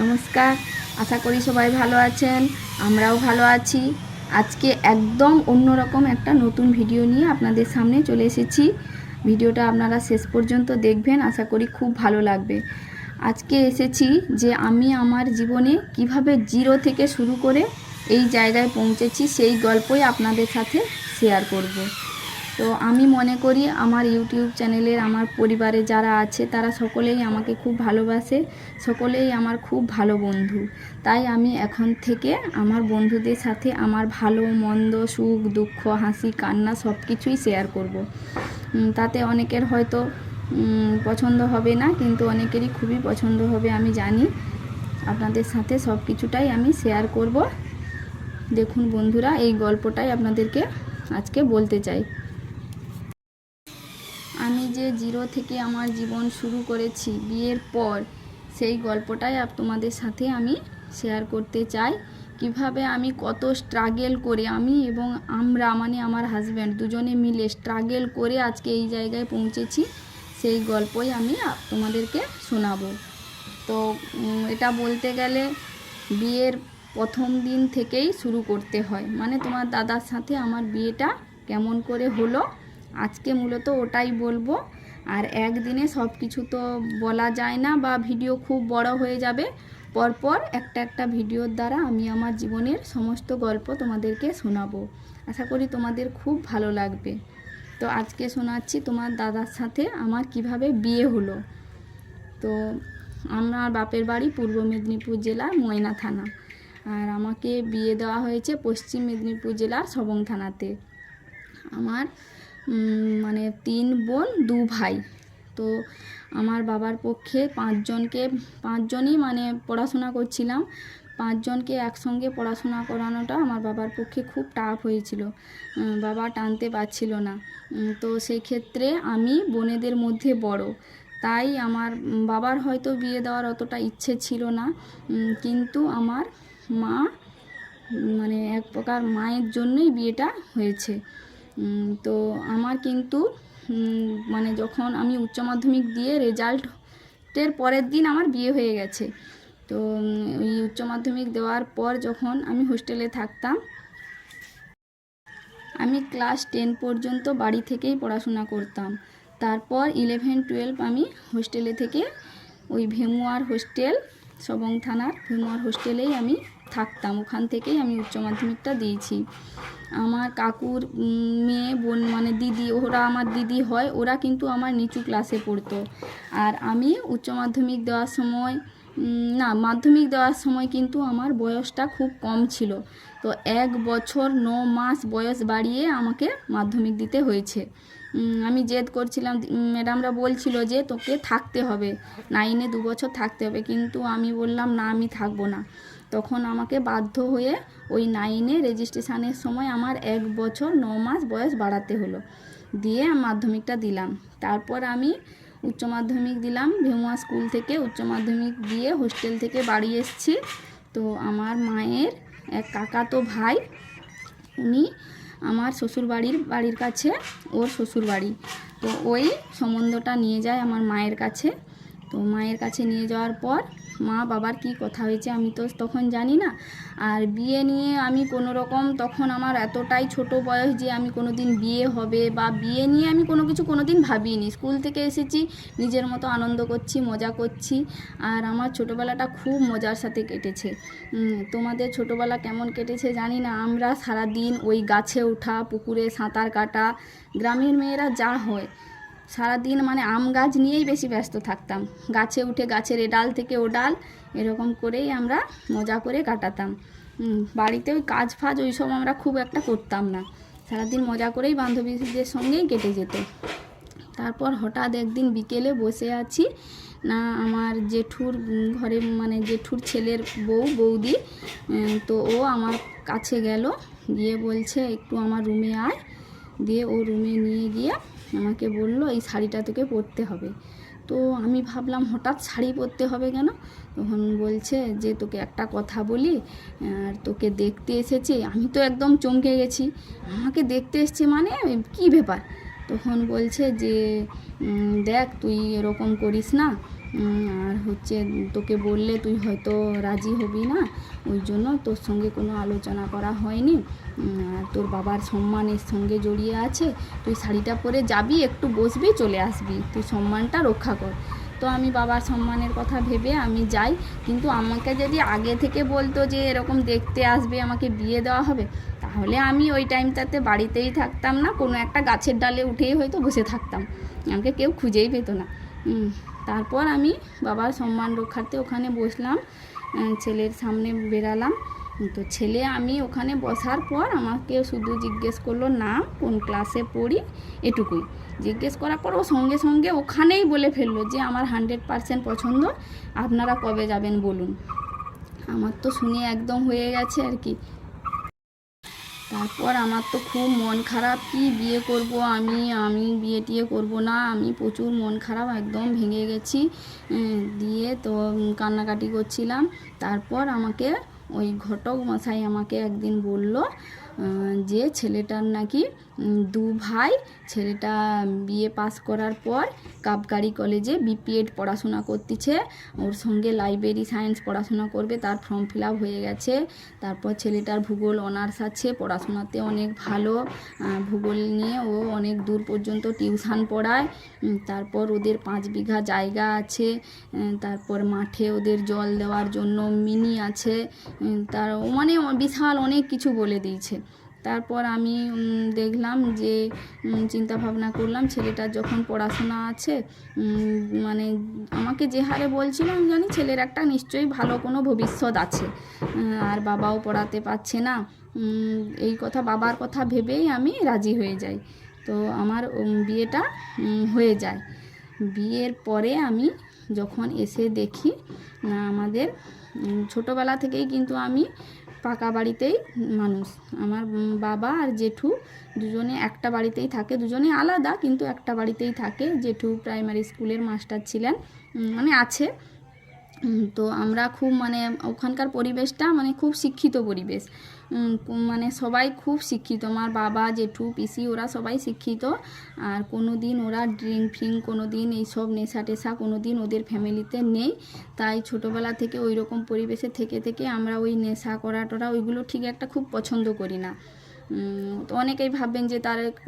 নমস্কার, আশা করি সবাই ভালো আছেন। আমরাও ভালো আছি। আজকে একদম অন্যরকম একটা নতুন ভিডিও নিয়ে আপনাদের সামনে চলে এসেছি। ভিডিওটা আপনারা শেষ পর্যন্ত দেখবেন, আশা করি খুব ভালো লাগবে। আজকে এসেছি যে আমি আমার জীবনে কিভাবে জিরো থেকে শুরু করে এই জায়গায় পৌঁছেছি, সেই গল্পই আপনাদের সাথে শেয়ার করব। তো আমি মনে করি আমার ইউটিউব চ্যানেলের আমার পরিবারে যারা আছে তারা সকলেই আমাকে খুব ভালোবাসে, সকলেই আমার খুব ভালো বন্ধু। তাই আমি এখন থেকে আমার বন্ধুদের সাথে আমার ভালো মন্দ, সুখ দুঃখ, হাসি কান্না সব কিছুই শেয়ার করব। তাতে অনেকের হয়তো পছন্দ হবে না, কিন্তু অনেকেরই খুবই পছন্দ হবে আমি জানি। আপনাদের সাথে সব কিছুটাই আমি শেয়ার করব। দেখুন বন্ধুরা, এই গল্পটাই আপনাদেরকে আজকে বলতে চাই। আমি যে জিরো থেকে আমার জীবন শুরু করেছি বিয়ের পর, সেই গল্পটাই তোমাদের সাথে আমি শেয়ার করতে চাই। কিভাবে আমি কত স্ট্রাগল করে আমি এবং আমরা মানে আমার হাজব্যান্ড দুজনে মিলে স্ট্রাগল করে আজকে এই জায়গায় পৌঁছেছি, সেই গল্পই আমি তোমাদেরকে শোনাবো। তো এটা বলতে গেলে বিয়ের প্রথম দিন থেকেই শুরু করতে হয়। মানে তোমার দাদার সাথে আমার বিয়েটা কেমন করে হলো আজকে মূলত ওটাই বলবো। আর একদিনে সব কিছু তো বলা যায় না, বা ভিডিও খুব বড় হয়ে যাবে। পরপর একটা একটা ভিডিওর দ্বারা আমি আমার জীবনের সমস্ত গল্প তোমাদেরকে শোনাবো। আশা করি তোমাদের খুব ভালো লাগবে। তো আজকে শোনাচ্ছি তোমার দাদার সাথে আমার কিভাবে বিয়ে হলো। তো আমার বাপের বাড়ি পূর্ব মেদিনীপুর জেলার ময়না থানা, আর আমাকে বিয়ে দেওয়া হয়েছে পশ্চিম মেদিনীপুর জেলার সবং থানাতে। আমার মানে 3 বোন 2 ভাই। তো আমার বাবার পক্ষে পাঁচজনই মানে পড়াশোনা করছিলাম। 5 জনকে একসঙ্গে পড়াশোনা করানোটা আমার বাবার পক্ষে খুব টাফ হয়েছিল, বাবা টানতে পারছিল না। তো সেই ক্ষেত্রে আমি বোনেদের মধ্যে বড়, তাই আমার বাবার হয়তো বিয়ে দেওয়ার অতটা ইচ্ছে ছিল না, কিন্তু আমার মা মানে এক প্রকার মায়ের জন্যই বিয়েটা হয়েছে। তো আমার কিন্তু মানে যখন আমি উচ্চ মাধ্যমিক দিয়ে রেজাল্টের পরের দিন আমার বিয়ে হয়ে গেছে। তো ওই উচ্চ মাধ্যমিক দেওয়ার পর যখন আমি হোস্টেলে থাকতাম, আমি ক্লাস 10 পর্যন্ত বাড়ি থেকেই পড়াশোনা করতাম। তারপর 11-12 আমি হোস্টেলে থেকে ওই ভেমুয়ার হোস্টেল, সবং থানার ভেমুয়ার হোস্টেলেই আমি থাকতাম। ওখান থেকেই আমি উচ্চ মাধ্যমিকটা দিয়েছি। আমার কাকুর মেয়ে বোন মানে দিদি, ওরা আমার দিদি হয়, ওরা কিন্তু আমার নিচু ক্লাসে পড়তো। আর আমি উচ্চ মাধ্যমিক দেওয়ার সময় মাধ্যমিক দেওয়ার সময় কিন্তু আমার বয়সটা খুব কম ছিল। তো 1 বছর 9 মাস বয়স বাড়িয়ে আমাকে মাধ্যমিক দিতে হয়েছে। আমি জেদ করছিলাম, ম্যাডামরা বলছিল যে তোকে থাকতে হবে, 9-এ 2 বছর থাকতে হবে, কিন্তু আমি বললাম না, আমি থাকবো না। তখন আমাকে বাধ্য হয়ে ওই 9-এ রেজিস্ট্রেশনের সময় আমার 1 বছর 9 মাস বয়স বাড়াতে হলো, দিয়ে মাধ্যমিকটা দিলাম। তারপর আমি উচ্চ মাধ্যমিক দিলাম ভেমুয়া স্কুল থেকে। উচ্চ মাধ্যমিক দিয়ে হোস্টেল থেকে বাড়ি এসেছি। তো আমার মায়ের এক কাকাতো ভাই, উনি আমার বাড়ির কাছে ওর শ্বশুর বাড়ি, তো ওই সম্বন্ধটা নিয়ে যায় আমার মায়ের কাছে। তো মায়ের কাছে নিয়ে যাওয়ার পর মা বাবার কি কথা হয়েছে আমি তো তখন জানি না। আর বিয়ে নিয়ে আমি কোনো রকম, তখন আমার এতটাই ছোট বয়স যে আমি কোনো দিন বিয়ে হবে বা বিয়ে নিয়ে আমি কোনো কিছু কোনো দিন ভাবিনি। স্কুল থেকে এসেছি, নিজের মতো আনন্দ করছি, মজা করছি। আর আমার ছোটোবেলাটা খুব মজার সাথে কেটেছে। তোমাদের ছোটোবেলা কেমন কেটেছে জানি না। আমরা সারাদিন ওই গাছে ওঠা, পুকুরে সাঁতার কাটা, গ্রামের মেয়েরা যা হয় সারাদিন মানে আম গাছ নিয়েই বেশি ব্যস্ত থাকতাম। গাছে উঠে গাছের এ ডাল থেকে ও ডাল, এরকম করেই আমরা মজা করে কাটাতাম। বাড়িতে ওই কাজ ফাজ ওইসব আমরা খুব একটা করতাম না, সারাদিন মজা করেই বান্ধবীদের সঙ্গেই কেটে যেত। তারপর হঠাৎ একদিন বিকেলে বসে আছি, না আমার জেঠুর ঘরে মানে জেঠুর ছেলের বৌদি, তো ও আমার কাছে গেল, গিয়ে বলছে একটু আমার রুমে আয়। দিয়ে ও রুমে নিয়ে গিয়ে আমাকে বলল এই শাড়িটা তোকে পরতে হবে। তো আমি ভাবলাম হঠাৎ শাড়ি পরতে হবে কেন? তখন বলছে যে তোকে একটা কথা বলি, আর তোকে দেখতে এসেছে। আমি তো একদম চমকে গেছি, আমাকে দেখতে এসছে মানে কী ব্যাপার? তখন বলছে যে দেখ তুই এরকম করিস না, আর হচ্ছে তোকে বললে তুই হয়তো রাজি হবি না, ওই জন্য তোর সঙ্গে কোনো আলোচনা করা হয়নি। আর তোর বাবার সম্মানের সঙ্গে জড়িয়ে আছে, তুই শাড়িটা পরে যাবি, একটু বসবি, চলে আসবি, তুই সম্মানটা রক্ষা কর। তো আমি বাবার সম্মানের কথা ভেবে আমি যাই। কিন্তু আমাকে যদি আগে থেকে বলতো যে এরকম দেখতে আসবে, আমাকে বিয়ে দেওয়া হবে, তাহলে আমি ওই টাইমটাতে বাড়িতেই থাকতাম না, কোনো একটা গাছের ডালে উঠেই হয়তো বসে থাকতাম, আমাকে কেউ খুঁজেই পেতো না। তারপর আমি বাবার সম্মান রক্ষার্থে ওখানে বসলাম, ছেলের সামনে বেরালাম। তো ছেলে আমি ওখানে বসার পর আমাকে শুধু জিজ্ঞেস করলো নাম, কোন ক্লাসে পড়ি, এটুকুই জিজ্ঞেস করার পর ও সঙ্গে সঙ্গে ওখানেই বলে ফেললো যে আমার 100% পছন্দ, আপনারা কবে যাবেন বলুন। আমার তো শুনে একদম হয়ে গেছে আর কি। তারপর আমার তো খুব মন খারাপ, কি বিয়ে করব আমি বিয়ে টিয়ে করবো না, আমি প্রচুর মন খারাপ, একদম ভেঙে গেছি। দিয়ে তো কান্নাকাটি করছিলাম। তারপর আমাকে ওই ঘটক মশাই আমাকে একদিন বলল যে ছেলেটার নাকি 2 ভাই, ছেলেটা বিএ পাস করার পর কাবগাড়ি কলেজে বিপিএড পড়াশোনা করতেছে, ওর সঙ্গে লাইব্রেরি সায়েন্স পড়াশোনা করবে, তার ফর্ম ফিল আপ হয়ে গেছে। তারপর ছেলেটার ভূগোল অনার্স আছে, পড়াশোনাতে অনেক ভালো, ভূগোল নিয়ে ও অনেক দূর পর্যন্ত টিউশন পড়ায়। তারপর ওদের 5 বিঘা জায়গা আছে, তারপর মাঠে ওদের জল দেওয়ার জন্য মিনি আছে, তার মানে বিশাল অনেক কিছু বলে দিয়েছে। তারপর আমি দেখলাম যে চিন্তা ভাবনা করলাম, ছেলেটার যখন পড়াশোনা আছে, মানে আমাকে যে হারে বলছিল আমি জানি ছেলের একটা নিশ্চয়ই ভালো কোনো ভবিষ্যৎ আছে, আর বাবাও পড়াতে পারছে না, এই কথা বাবার কথা ভেবেই আমি রাজি হয়ে যাই। তো আমার বিয়েটা হয়ে যায়। বিয়ের পরে আমি যখন এসে দেখি, আমাদের ছোটোবেলা থেকেই কিন্তু আমি পাকা বাড়িতেই মানুষ, আমার বাবা আর জেঠু দুজনে একটা বাড়িতেই থাকে, দুজনে আলাদা কিন্তু একটা বাড়িতেই থাকে। জেঠু প্রাইমারি স্কুলের মাস্টার ছিলেন, মানে আছে। তো আমরা খুব মানে ওখানকার পরিবেশটা মানে খুব শিক্ষিত পরিবেশ, মানে সবাই খুব শিক্ষিত, আমার বাবা জেঠু পিসি ওরা সবাই শিক্ষিত। আর কোনো দিন ওরা ড্রিঙ্ক ফ্রিঙ্ক, কোনো দিন এইসব নেশা টেশা কোনো দিন ওদের ফ্যামিলিতে নেই। তাই ছোটোবেলা থেকে ওই রকম পরিবেশে থেকে থেকে আমরা ওই নেশা করা টোরা ওইগুলো ঠিক একটা খুব পছন্দ করি না। তো অনেকেই ভাববেন যে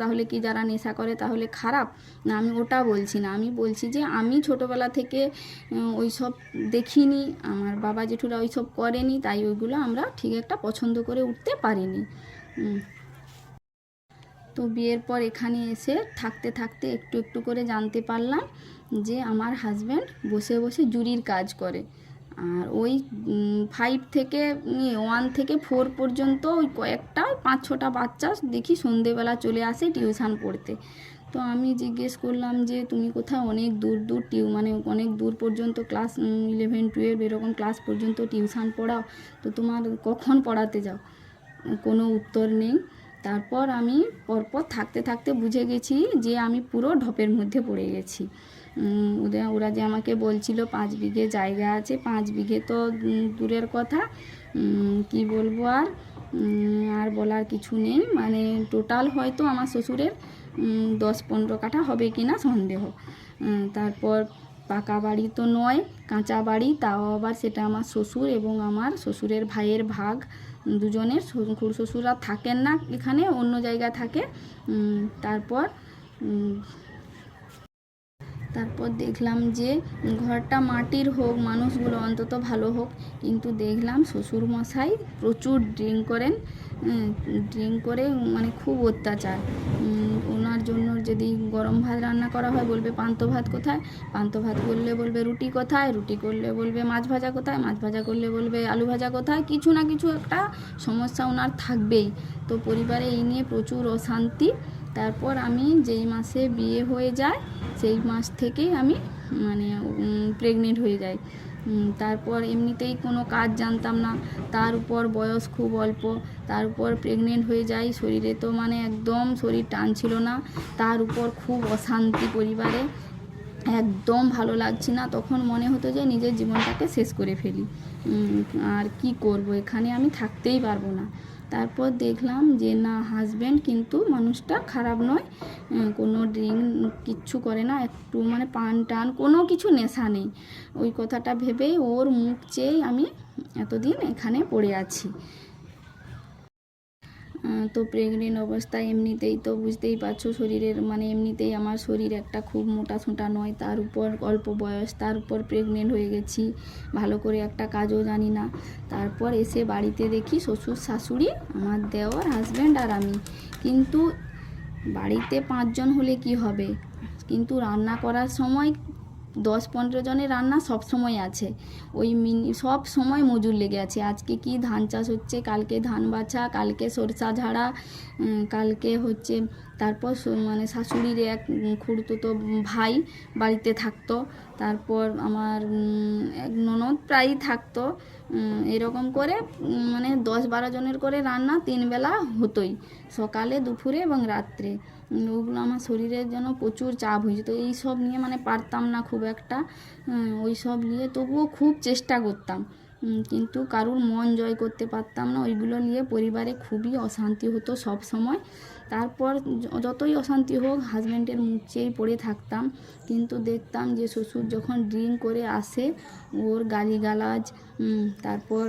তাহলে কি যারা নেশা করে তাহলে খারাপ, না আমি ওটা বলছি না, আমি বলছি যে আমি ছোটোবেলা থেকে ওই সব দেখিনি, আমার বাবা জেঠুরা ওই সব করেনি, তাই ওইগুলো আমরা ঠিক একটা পছন্দ করে উঠতে পারিনি। তো বিয়ের পর এখানে এসে থাকতে থাকতে একটু একটু করে জানতে পারলাম যে আমার হাজব্যান্ড বসে বসে জুরির কাজ করে। আর ওই 5 থেকে 1 থেকে 4 পর্যন্ত ওই কয়েকটা 5-6টা বাচ্চা দেখি সন্ধেবেলা চলে আসে টিউশন পড়তে। তো আমি জিজ্ঞেস করলাম যে তুমি কোথায় অনেক দূর দূর মানে অনেক দূর পর্যন্ত ক্লাস 11, 12 এরকম ক্লাস পর্যন্ত টিউশন পড়াও, তো তোমার কখন পড়াতে যাও? কোনো উত্তর নেই। তারপর আমি পরপর থাকতে থাকতে বুঝে গেছি যে আমি পুরো ঢপের মধ্যে পড়ে গেছি। ওরা যে আমাকে বলছিল 5 বিঘে জায়গা আছে, 5 বিঘে তো দূরের কথা, কি বলবো আর বলার কিছু নেই। মানে টোটাল হয়তো আমার শ্বশুরের 10-15 কাঠা হবে কি না সন্দেহ। তারপর পাকা বাড়ি তো নয়, কাঁচা বাড়ি, তাও আবার সেটা আমার শ্বশুর এবং আমার শ্বশুরের ভাইয়ের ভাগ, দুজনের। শ্বশুররা থাকেন না এখানে, অন্য জায়গায় থাকে। তারপর দেখলাম যে ঘরটা মাটির হোক, মানুষগুলো অন্তত ভালো হোক, কিন্তু দেখলাম শ্বশুরমশাই প্রচুর ড্রিঙ্ক করেন, ড্রিঙ্ক করে মানে খুব অত্যাচার। ওনার জন্য যদি গরম ভাত রান্না করা হয় বলবে পান্তা ভাত কোথায়, পান্তা ভাত করলে বলবে রুটি কোথায়, রুটি করলে বলবে মাছ ভাজা কোথায়, মাছ ভাজা করলে বলবে আলু ভাজা কোথায়, কিছু না কিছু একটা সমস্যা ওনার থাকবেই। তো পরিবারে এই নিয়ে প্রচুর অশান্তি। তারপর আমি যেই মাসে বিয়ে হয়ে যায় সেই মাস থেকেই আমি মানে প্রেগনেন্ট হয়ে যাই। তারপর এমনিতেই কোনো কাজ জানতাম না, তার উপর বয়স খুব অল্প, তার উপর প্রেগনেন্ট হয়ে যাই, শরীরে তো মানে একদম শরীর টানছিল না, তার উপর খুব অশান্তি পরিবারে, একদম ভালো লাগছে না। তখন মনে হতো যে নিজের জীবনটাকে শেষ করে ফেলি, আর কি করব, এখানে আমি থাকতেই পারবো না। তারপর দেখলাম যে না, হাজব্যান্ড কিন্তু মানুষটা খারাপ নয়, কোনো ড্রিঙ্ক কিচ্ছু করে না, একটু মানে পান টান কোনো কিছু নেশা নেই। ওই কথাটা ভেবেই ওর মুখ চেয়েই আমি এতদিন এখানে পড়ে আছি। তো প্রেগনেন্ট অবস্থায় এমনিতেই তো বুঝতেই পারছো শরীরের মানে এমনিতেই আমার শরীর একটা খুব মোটা সোটা নয়, তার উপর অল্প বয়স, তার উপর প্রেগনেন্ট হয়ে গেছি, ভালো করে একটা কাজও জানি না। তারপর এসে বাড়িতে দেখি শ্বশুর শাশুড়ি, আমার দেওর, হাজব্যান্ড আর আমি। কিন্তু বাড়িতে 5 জন হলে কি হবে, কিন্তু রান্না করার সময় 10-15 জনের রান্না সব সময় আছে, ওই সব সময় মজুর লেগে আছে। আজকে কি ধান চাষ হচ্ছে, কালকে ধান বাছা, কালকে সরষা ঝাড়া, কালকে হচ্ছে তারপর মানে শাশুড়ির এক খুড়তুতো ভাই বাড়িতে থাকতো, তারপর আমার এক ননদ প্রায়ই থাকতো। এরকম করে মানে 10-12 জনের করে রান্না 3 বেলা হতোই, সকালে, দুপুরে এবং রাত্রে। ওগুলো আমার শরীরের জন্য প্রচুর চাপ হয়েছে। তো এই সব নিয়ে মানে পারতাম না খুব একটা, ওই সব নিয়ে তবুও খুব চেষ্টা করতাম, কিন্তু কারুর মন জয় করতে পারতাম না। ওইগুলো নিয়ে পরিবারে খুবই অশান্তি হতো সব সময়। তারপর যতই অশান্তি হোক হাজব্যান্ডের মুখ চেয়েই পড়ে থাকতাম। কিন্তু দেখতাম যে শ্বশুর যখন ড্রিঙ্ক করে আসে, ওর গালিগালাজ, তারপর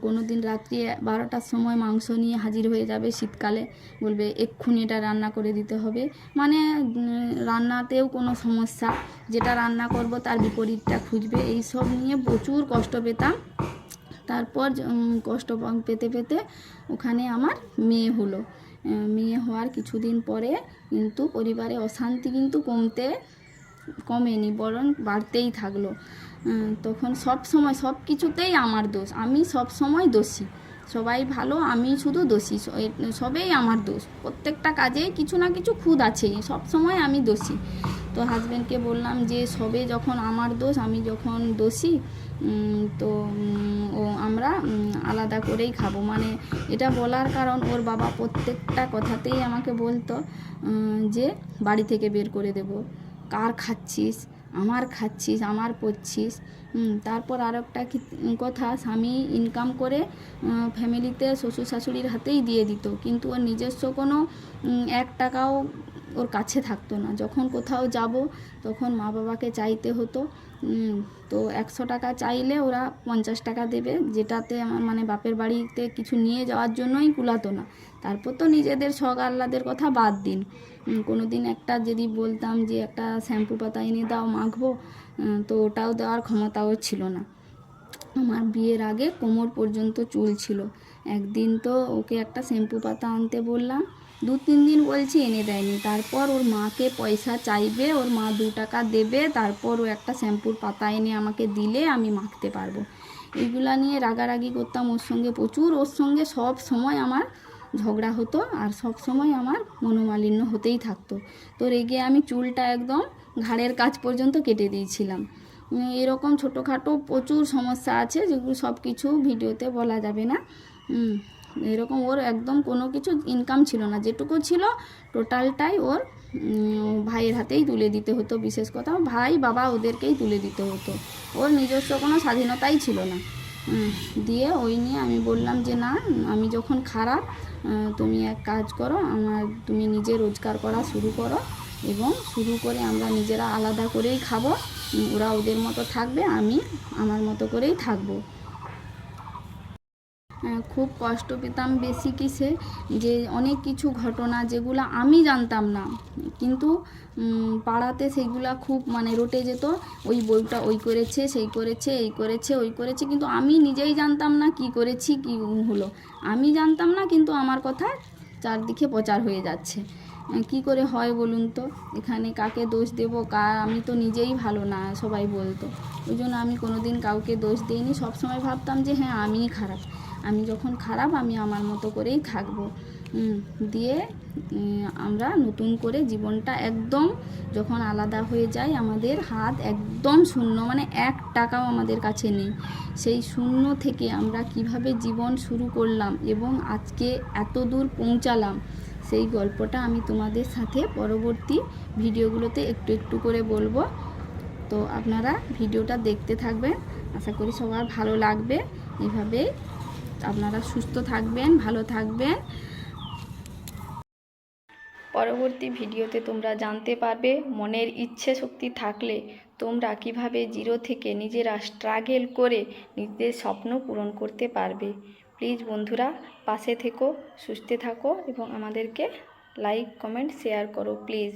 কোনো দিন রাত্রি 12টার সময় মাংস নিয়ে হাজির হয়ে যাবে শীতকালে, বলবে এক্ষুনি এটা রান্না করে দিতে হবে। মানে রান্নাতেও কোনো সমস্যা, যেটা রান্না করব তার বিপরীতটা খুঁজবে, এই সব নিয়ে প্রচুর কষ্ট পেতাম। তারপর কষ্ট পেতে পেতে ওখানে আমার মেয়ে হলো। মেয়ে হওয়ার কিছুদিন পরে কিন্তু পরিবারে অশান্তি কিন্তু কমেনি, বরং বাড়তেই থাকলো। তখন সব সময় সব কিছুতেই আমার দোষ, আমি সব সময় দোষী, সবাই ভালো, আমি শুধু দোষী, সবেই আমার দোষ, প্রত্যেকটা কাজেই কিছু না কিছু খুঁত আছেই, সব সময় আমি দোষী। তো হাজব্যান্ডকে বললাম যে সবে যখন আমার দোষ, আমি যখন দোষী, তো আমরা আলাদা করেই খাবো। মানে এটা বলার কারণ ওর বাবা প্রত্যেকটা কথাতেই আমাকে বলতো যে বাড়ি থেকে বের করে দেব, কার খাচ্ছিস, আমার পড়ছিস। তারপর আর একটা কথা, স্বামী ইনকাম করে ফ্যামিলিতে শ্বশুর শাশুড়ির হাতেই দিয়ে দিত, কিন্তু ওর নিজস্ব কোনো 1 টাকাও ওর কাছে থাকতো না। যখন কোথাও যাব তখন মা বাবাকে চাইতে হতো, তো 100 টাকা চাইলে ওরা 50 টাকা দেবে, যেটাতে আমার মানে বাপের বাড়িতে কিছু নিয়ে যাওয়ার জন্যই কুলাতো না। তারপর তো নিজেদের শখ আহ্লাদের কথা বাদ দিন, কোনো দিন একটা যদি বলতাম যে একটা শ্যাম্পু পাতা এনে দাও মাখবো, তো ওটাও দেওয়ার ক্ষমতাও ছিল না। আমার বিয়ের আগে কোমর পর্যন্ত চুল ছিল। একদিন তো ওকে একটা শ্যাম্পু পাতা আনতে বললাম, 2-3 দিন বলছি, এনে দেয়নি। তারপর ওর মাকে পয়সা চাইবে, ওর মা 2 টাকা দেবে, তারপর ও একটা শ্যাম্পুর পাতা এনে আমাকে দিলে আমি মাখতে পারবো। এইগুলা নিয়ে রাগারাগি করতাম ওর সঙ্গে প্রচুর, ওর সঙ্গে সব সময় আমার ঝগড়া হতো, আর সব সময় আমার মনোমালিন্য হতেই থাকতো। তো রেগে আমি চুলটা একদম ঘাড়ের কাছ পর্যন্ত কেটে দিয়েছিলাম। এরকম ছোটোখাটো প্রচুর সমস্যা আছে, যেগুলো সব কিছু ভিডিওতে বলা যাবে না। এরকম ওর একদম কোনো কিছু ইনকাম ছিল না, যেটুকু ছিল টোটালটাই ওর ভাইয়ের হাতেই তুলে দিতে হতো। বিশেষ কথা ভাই বাবা ওদেরকেই তুলে দিতে হতো, ওর নিজস্ব কোনো স্বাধীনতাই ছিল না। দিয়ে ওই নিয়ে আমি বললাম যে না, আমি যখন খারাপ, তুমি এক কাজ করো, তুমি নিজে রোজগার করা শুরু করো, এবং শুরু করে আমরা নিজেরা আলাদা করেই খাবো, ওরা ওদের মতো থাকবে, আমি আমার মতো করেই থাকবো। খুব কষ্ট পেতাম বেশি কিসে, যে অনেক কিছু ঘটনা যেগুলো আমি জানতাম না, কিন্তু পাড়াতে সেইগুলা খুব মানে রটে যেত, ওই বউটা ওই করেছে, সেই করেছে, এই করেছে, ওই করেছে, কিন্তু আমি নিজেই জানতাম না কি করেছি, কি হলো আমি জানতাম না, কিন্তু আমার কথা চারদিকে প্রচার হয়ে যাচ্ছে। কি করে হয় বলুন তো, এখানে কাকে দোষ দেব, আমি তো নিজেই ভালো না সবাই বলতো। ওই জন্য আমি কোনো দিন কাউকে দোষ দিইনি, সবসময় ভাবতাম যে হ্যাঁ আমিই খারাপ, আমি যখন খারাপ আমি আমার মতো করেই থাকবো। দিয়ে আমরা নতুন করে জীবনটা একদম যখন আলাদা হয়ে যায়, আমাদের হাত একদম শূন্য, মানে 1 টাকাও আমাদের কাছে নেই। সেই শূন্য থেকে আমরা কিভাবে জীবন শুরু করলাম এবং আজকে এত দূর পৌঁছালাম, সেই গল্পটা আমি তোমাদের সাথে পরবর্তী ভিডিওগুলোতে একটু একটু করে বলবো। তো আপনারা ভিডিওটা দেখতে থাকবেন, আশা করি সবার ভালো লাগবে। এভাবেই আপনারা সুস্থ থাকবেন, ভালো থাকবেন। পরবর্তী ভিডিওতে তোমরা জানতে পারবে মনের ইচ্ছে শক্তি থাকলে তোমরা কিভাবে জিরো থেকে নিজেরা স্ট্রাগল করে নিজেদের স্বপ্ন পূরণ করতে পারবে। প্লিজ বন্ধুরা পাশে থেকো, সুস্থ থাকো এবং আমাদেরকে লাইক, কমেন্ট, শেয়ার করো প্লিজ।